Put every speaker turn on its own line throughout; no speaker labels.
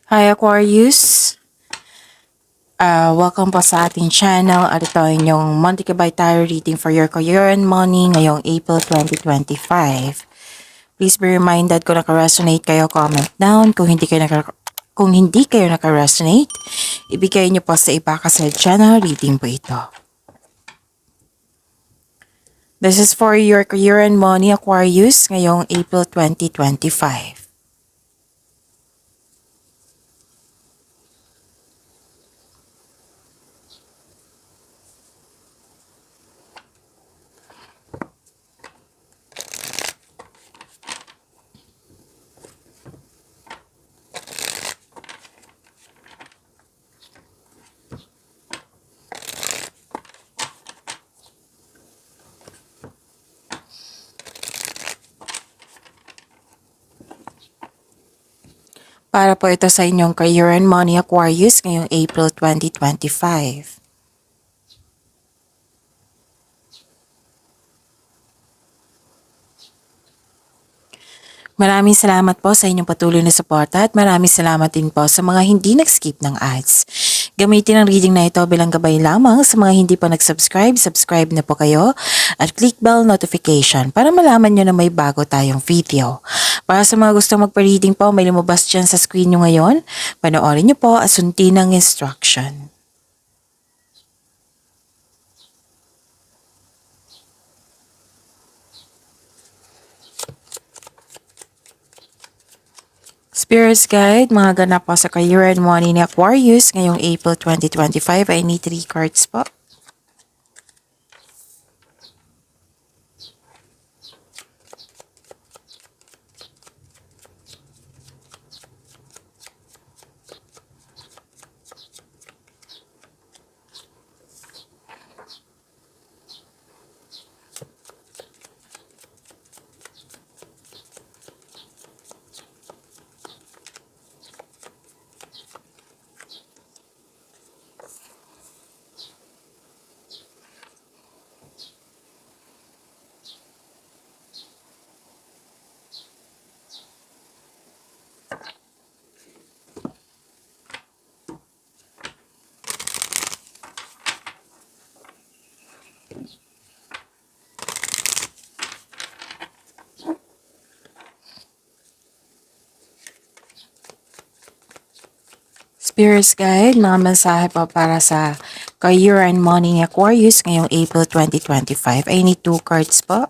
Hi Aquarius! Welcome po sa ating channel at ito ay inyong monthly by tarot reading for your career and money ngayong April 2025. Please be reminded kung naka-resonate kayo, comment down. Kung hindi kayo naka-resonate, ibigay niyo po sa iba kasi channel reading po ito. This is for your career and money Aquarius ngayong April 2025. Para po ito sa inyong career and money Aquarius ngayong April 2025. Maraming salamat po sa inyong patuloy na suporta at maraming salamat din po sa mga hindi nag-skip ng ads. Gamitin ang reading na ito bilang gabay lamang sa mga hindi pa nag-subscribe, subscribe na po kayo at click bell notification para malaman nyo na may bago tayong video. Para sa mga gustong magpa-reading po, may lumabas dyan sa screen nyo ngayon. Panoorin nyo po at sundin ang instruction. Spirits Guide, mga ganap po sa career and money ni Aquarius ngayong April 2025. I need 3 cards po. Spirits Guide, mga mensahe po para sa career and money ni Aquarius ngayong April 2025. I need 2 cards po.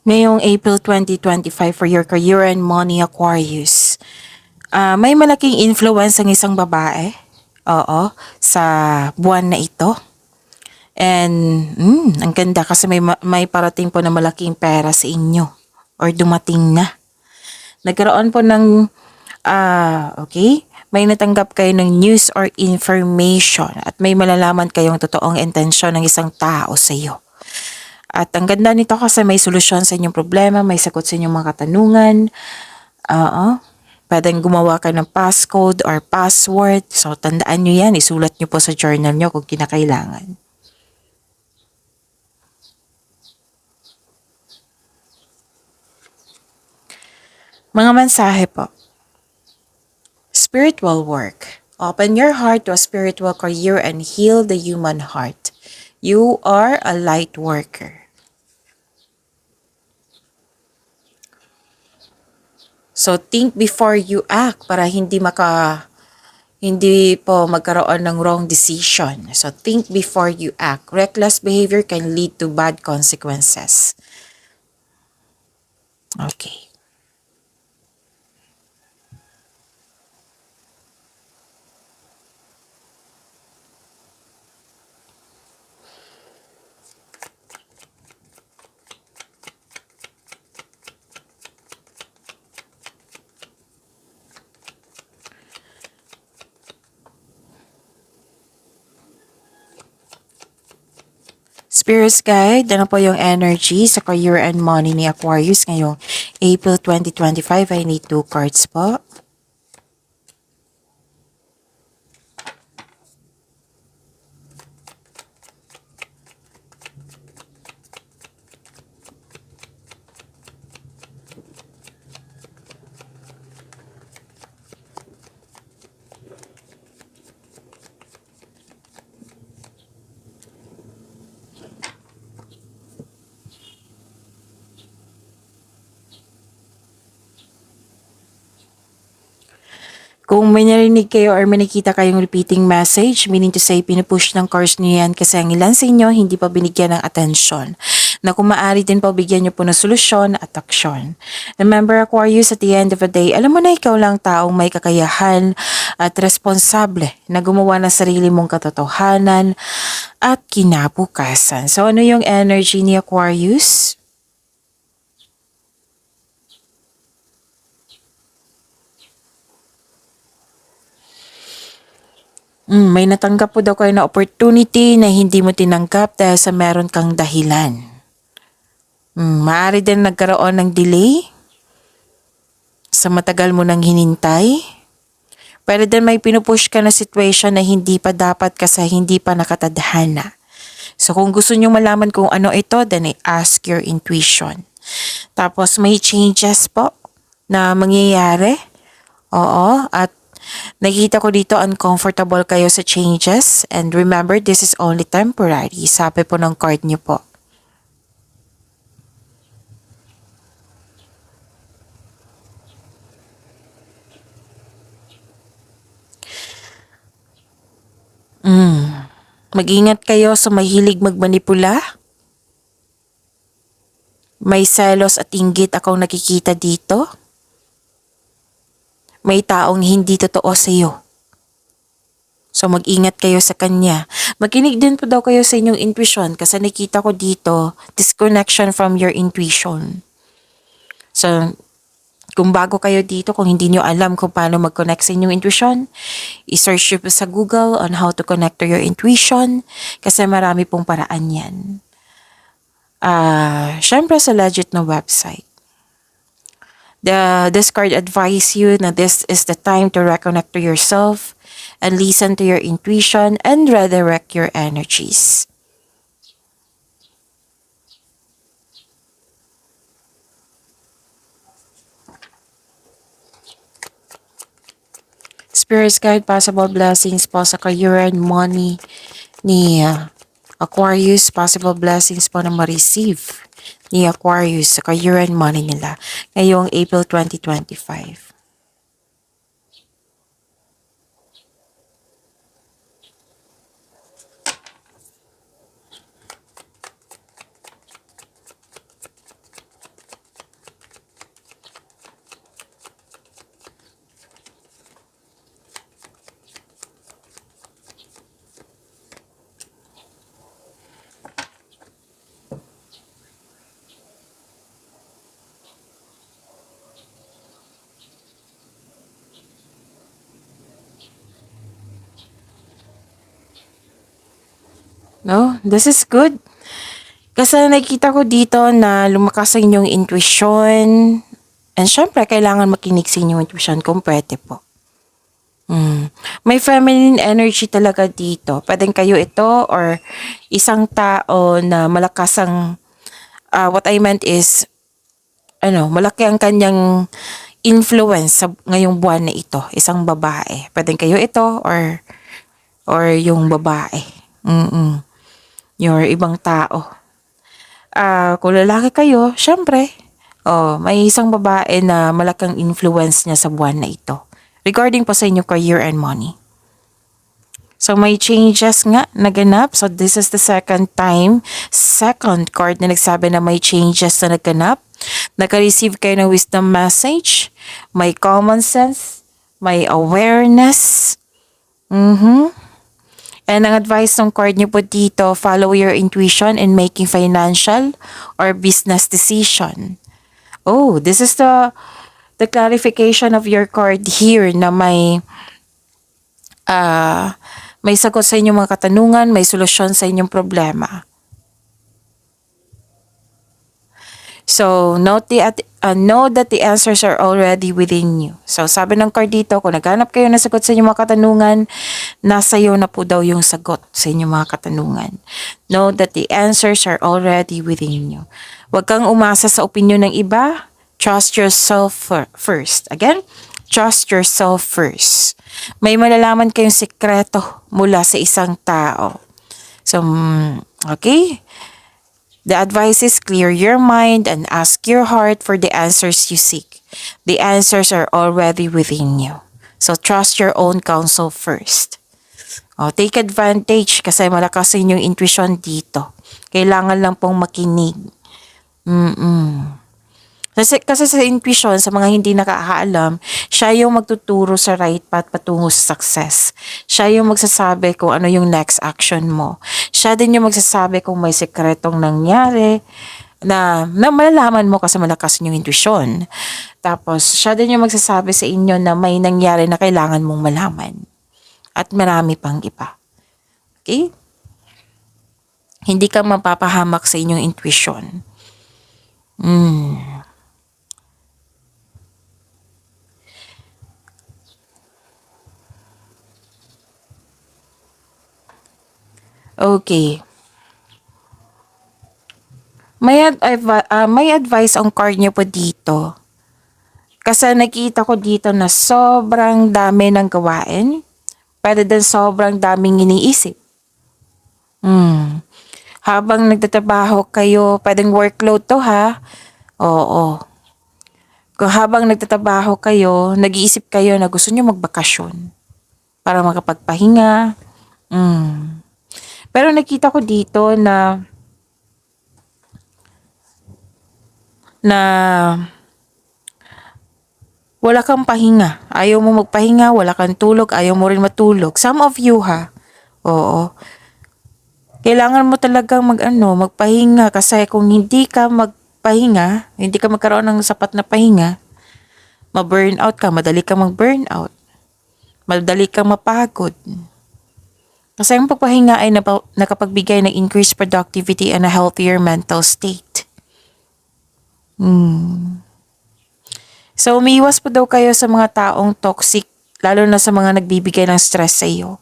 Ngayong April 2025 for your career and money Aquarius. May malaking influence ang isang babae. Oo, sa buwan na ito. And ang ganda kasi may parating po na malaking pera sa inyo or dumating na. Nagkaroon po ng okay, may natanggap kayo ng news or information at may malalaman kayong totoong intensyon ng isang tao sa iyo. At ang ganda nito kasi may solusyon sa inyong problema, may sagot sa inyong mga katanungan. Pwedeng gumawa kayo ng passcode or password. So, tandaan nyo yan. Isulat nyo po sa journal nyo kung kinakailangan. Mga mensahe po. Spiritual work. Open your heart to a spiritual career and heal the human heart. You are a light worker. So think before you act para hindi po magkaroon ng wrong decision. So think before you act. Reckless behavior can lead to bad consequences. Okay. Spirits Guide, ano po yung energy sa career and money ni Aquarius ngayong April 2025? I need 2 cards po. Kung may narinig kayo or may nakita kayong repeating message, meaning to say, pinupush ng cards niyo yan kasi ang ilan sa inyo hindi pa binigyan ng atensyon. Na kung maaari din po, bigyan niyo po ng solusyon at aksyon. Remember Aquarius, at the end of the day, alam mo na ikaw lang taong may kakayahan at responsable na gumawa ng sarili mong katotohanan at kinabukasan. So ano yung energy ni Aquarius? May natanggap po daw kayo na opportunity na hindi mo tinanggap dahil sa meron kang dahilan. Maaari din nagkaroon ng delay sa matagal mo nang hinintay. Pero din may pinupush ka na situation na hindi pa dapat kasi hindi pa nakatadhana. So kung gusto nyo malaman kung ano ito, then I ask your intuition. Tapos may changes po na mangyayari. Oo, at nakita ko dito uncomfortable kayo sa changes, and remember this is only temporary. Sabi po ng card niyo po. Mag-ingat kayo sa mahilig magmanipula. May selos at inggit akong nakikita dito. May taong hindi totoo sa iyo. So mag-ingat kayo sa kanya. Makinig din po daw kayo sa inyong intuition kasi nakita ko dito disconnection from your intuition. So kung bago kayo dito, kung hindi nyo alam kung paano mag-connect sa inyong intuition, i-search nyo po sa Google on how to connect to your intuition kasi marami pong paraan yan. Syempre sa legit na website. This card advise you na this is the time to reconnect to yourself and listen to your intuition and redirect your energies. Spirits Guide, possible blessings po sa career and money ni Aquarius. Possible blessings po na ma-receive ni Aquarius sa career and money nila ngayong April 2025. No, this is good. Kasi nakikita ko dito na lumakas sa inyong intuition. And syempre, kailangan makinig sa inyong intuition kung pwede po. May feminine energy talaga dito. Pwedeng kayo ito or isang tao na malakas ang, what I meant is, malaki ang kanyang influence sa ngayong buwan na ito. Isang babae. Pwedeng kayo ito or yung babae. Your ibang tao. Kung lalaki kayo, syempre, may isang babae na malaking influence niya sa buwan na ito. Regarding po sa inyong career and money. So may changes nga naganap. So this is the second card na nagsabi na may changes na naganap. Naka-receive kayo ng wisdom message. May common sense. May awareness. And ang advice ng card niyo po dito, follow your intuition in making financial or business decision. Oh, this is the clarification of your card here na may sagot sa inyong mga katanungan, may solusyon sa inyong problema. So, know that the answers are already within you. So, sabi ng card dito, kung naghanap kayo ng sagot sa inyong mga katanungan, nasa iyo na po daw yung sagot sa inyong mga katanungan. Know that the answers are already within you. Huwag kang umasa sa opinion ng iba. Trust yourself first. Again, trust yourself first. May malalaman kayong sekreto mula sa isang tao. So, okay? The advice is clear your mind and ask your heart for the answers you seek. The answers are already within you. So trust your own counsel first. Take advantage kasi malakas sa inyong intuition dito. Kailangan lang pong makinig. Kasi sa intuition, sa mga hindi nakakaalam, siya yung magtuturo sa right path patungo sa success. Siya yung magsasabi kung ano yung next action mo. Siya din yung magsasabi kung may sekretong nangyari na malalaman mo kasi malakas yung intuition. Tapos, siya din yung magsasabi sa inyo na may nangyari na kailangan mong malaman. At marami pang iba. Okay? Hindi ka mapapahamak sa inyong intuition. Okay. May advice ang card niyo po dito. Kasi nakita ko dito na sobrang dami ng gawain. Pwede din sobrang daming iniisip. Habang nagtatrabaho kayo, pwedeng workload to ha. Oo. Kung habang nagtatrabaho kayo, nag-iisip kayo na gusto niyo magbakasyon para makapagpahinga. Pero nakita ko dito na wala kang pahinga. Ayaw mo magpahinga, wala kang tulog, ayaw mo rin matulog. Some of you ha. Oo. Kailangan mo talagang magpahinga kasi kung hindi ka magpahinga, hindi ka magkaroon ng sapat na pahinga, ma-burnout ka, madali kang mag-burnout. Madali kang mapagod. Kasi ang pagpahinga ay nakapagbigay ng increased productivity and a healthier mental state. So, umiiwas po daw kayo sa mga taong toxic, lalo na sa mga nagbibigay ng stress sa iyo.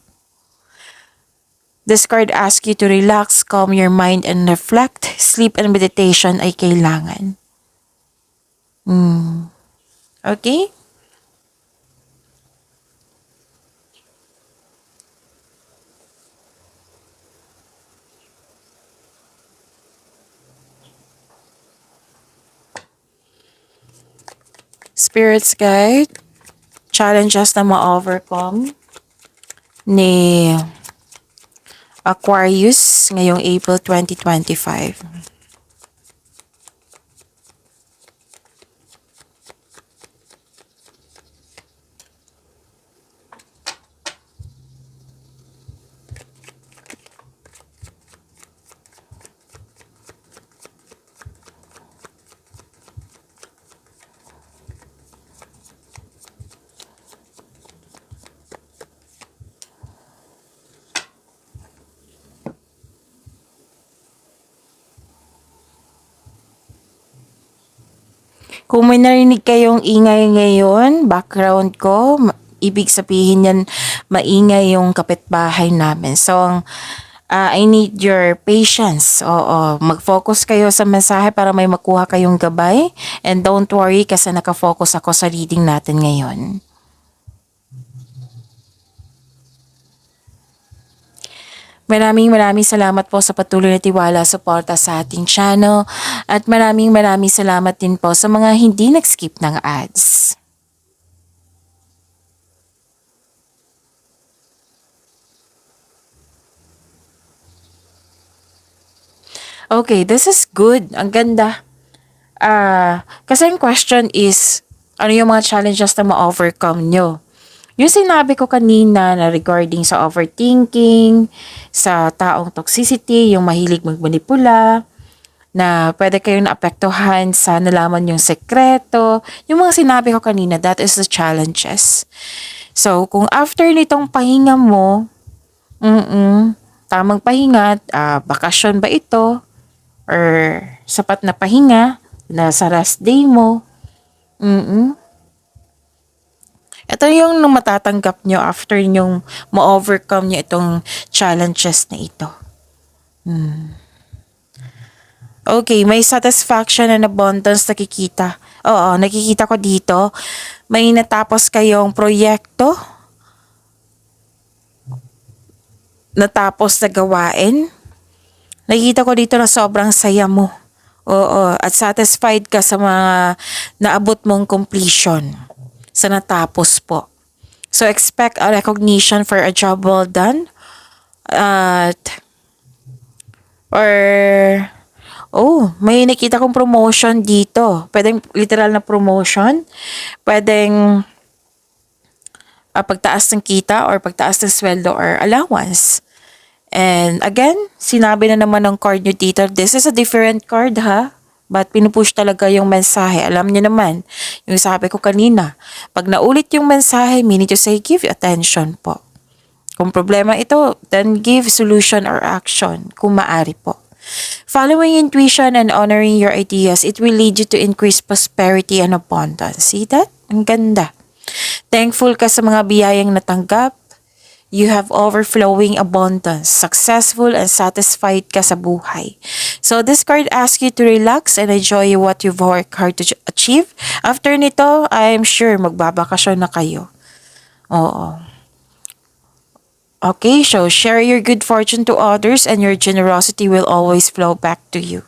This card asks you to relax, calm your mind, and reflect. Sleep and meditation ay kailangan. Okay? Spirits guide, challenges na ma-overcome ni Aquarius ngayong April 2025. Kung may narinig kayong ingay ngayon, background ko, ibig sabihin yan, maingay yung kapitbahay namin. So, I need your patience. Oo, mag-focus kayo sa mensahe para may makuha kayong gabay. And don't worry kasi nakafocus ako sa reading natin ngayon. Maraming salamat po sa patuloy na tiwala suporta sa ating channel at maraming salamat din po sa mga hindi nag-skip ng ads. Okay, this is good. Ang ganda. Kasi yung question is, ano yung mga challenges na ma-overcome nyo? Yung sinabi ko kanina na regarding sa overthinking, sa taong toxicity, yung mahilig magmanipula, na pwede kayong naapektuhan sa nalaman yung sekreto, yung mga sinabi ko kanina, that is the challenges. So, kung after nitong pahinga mo, tamang pahinga, bakasyon ba ito, or sapat na pahinga, nasa rest day mo. Mm. Ito yung matatanggap nyo after nyong ma-overcome nyo itong challenges na ito. Okay, may satisfaction and abundance nakikita. Oo, nakikita ko dito. May natapos kayong proyekto, natapos na gawain. Nakikita ko dito na sobrang saya mo. Oo, at satisfied ka sa mga naabot mong completion sa natapos po. So expect a recognition for a job well done. At may nakita kong promotion dito. Pwedeng literal na promotion. Pwedeng pagtaas ng kita or pagtaas ng sweldo or allowance. And again, sinabi na naman ng card nyo dito, this is a different card ha. But pinupush talaga yung mensahe. Alam niyo naman, yung sabi ko kanina, pag naulit yung mensahe, meaning to say, give attention po. Kung problema ito, then give solution or action kung maaari po. Following intuition and honoring your ideas, it will lead you to increase prosperity and abundance. See that? Ang ganda. Thankful ka sa mga biyayang natanggap. You have overflowing abundance, successful and satisfied ka sa buhay. So this card asks you to relax and enjoy what you've worked hard to achieve. After nito, I'm sure magbabakasyon na kayo. Oo. Okay, so share your good fortune to others and your generosity will always flow back to you.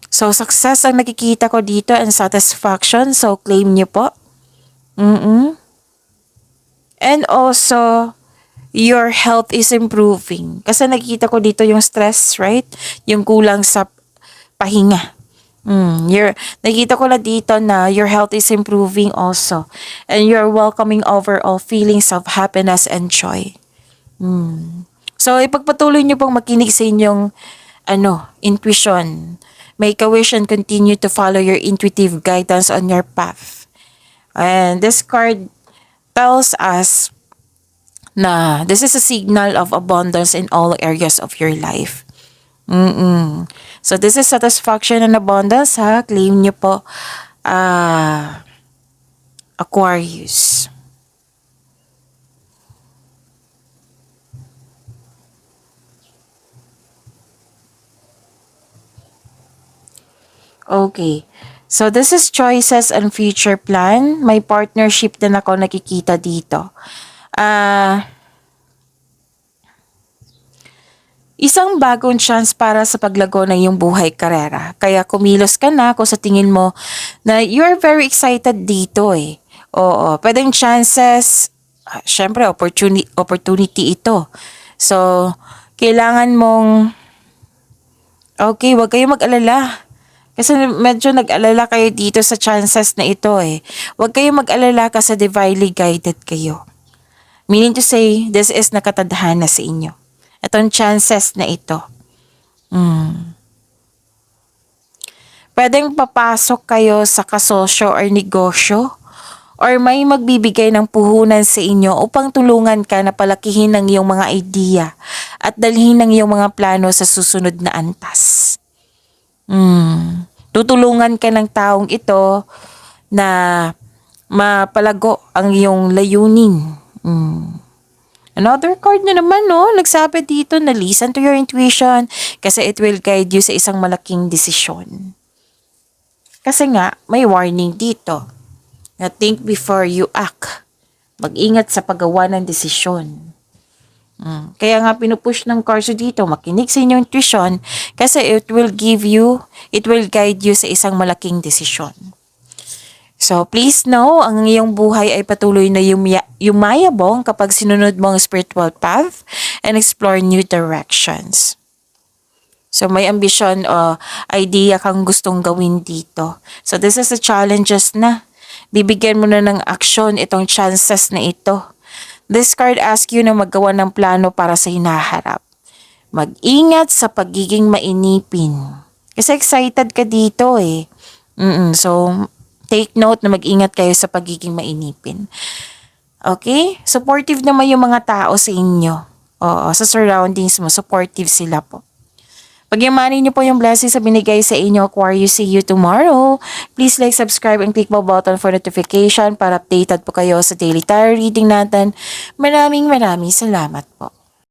So success ang nakikita ko dito and satisfaction, so claim niyo po. And also, your health is improving. Kasi nakikita ko dito yung stress, right? Yung kulang sa pahinga. Nakikita ko na dito na your health is improving also. And you're welcoming overall feelings of happiness and joy. So, ipagpatuloy nyo pong makinig sa inyong intuition. Make a wish and continue to follow your intuitive guidance on your path. And this card tells us na this is a signal of abundance in all areas of your life. So this is satisfaction and abundance ha. Claim nyo po Aquarius. Okay. So this is choices and future plan. May partnership din ako nakikita dito. Isang bagong chance para sa paglago ng iyong buhay karera. Kaya kumilos ka na kung sa tingin mo na you're very excited dito eh. Oo, pwedeng chances, syempre opportunity ito. So, kailangan mong, okay, wag kayong mag-alala. Kasi medyo nag-alala kayo dito sa chances na ito eh. Huwag kayong mag-alala kasi divinely guided kayo. Meaning to say, this is nakatadhana sa inyo. Itong chances na ito. Pwedeng papasok kayo sa kasosyo or negosyo or may magbibigay ng puhunan sa inyo upang tulungan ka na palakihin ng iyong mga idea at dalhin ng iyong mga plano sa susunod na antas. Tutulungan ka ng taong ito na mapalago ang iyong layunin. Another card na naman, no? Nagsabi dito na listen to your intuition kasi it will guide you sa isang malaking desisyon. Kasi nga, may warning dito na think before you act. Mag-ingat sa paggawa ng desisyon. Kaya nga pinupush ng cards dito, makinig sa inyong intuition kasi it will guide you sa isang malaking desisyon. So please know, ang iyong buhay ay patuloy na yumayabong kapag sinunod mo ang spiritual path and explore new directions. So may ambition o idea kang gustong gawin dito. So this is the challenges na. Bibigyan mo na ng aksyon itong chances na ito. This card asks you na maggawa ng plano para sa hinaharap. Mag-ingat sa pagiging mainipin. Kasi excited ka dito eh. So, take note na mag-ingat kayo sa pagiging mainipin. Okay? Supportive naman yung mga tao sa inyo. Oo, sa surroundings mo, supportive sila po. Pagyamanin niyo po yung blessings sa binigay sa inyo, Aquarius. See you tomorrow. Please like, subscribe, and click the button for notification para updated po kayo sa daily tarot reading natin. Maraming salamat po.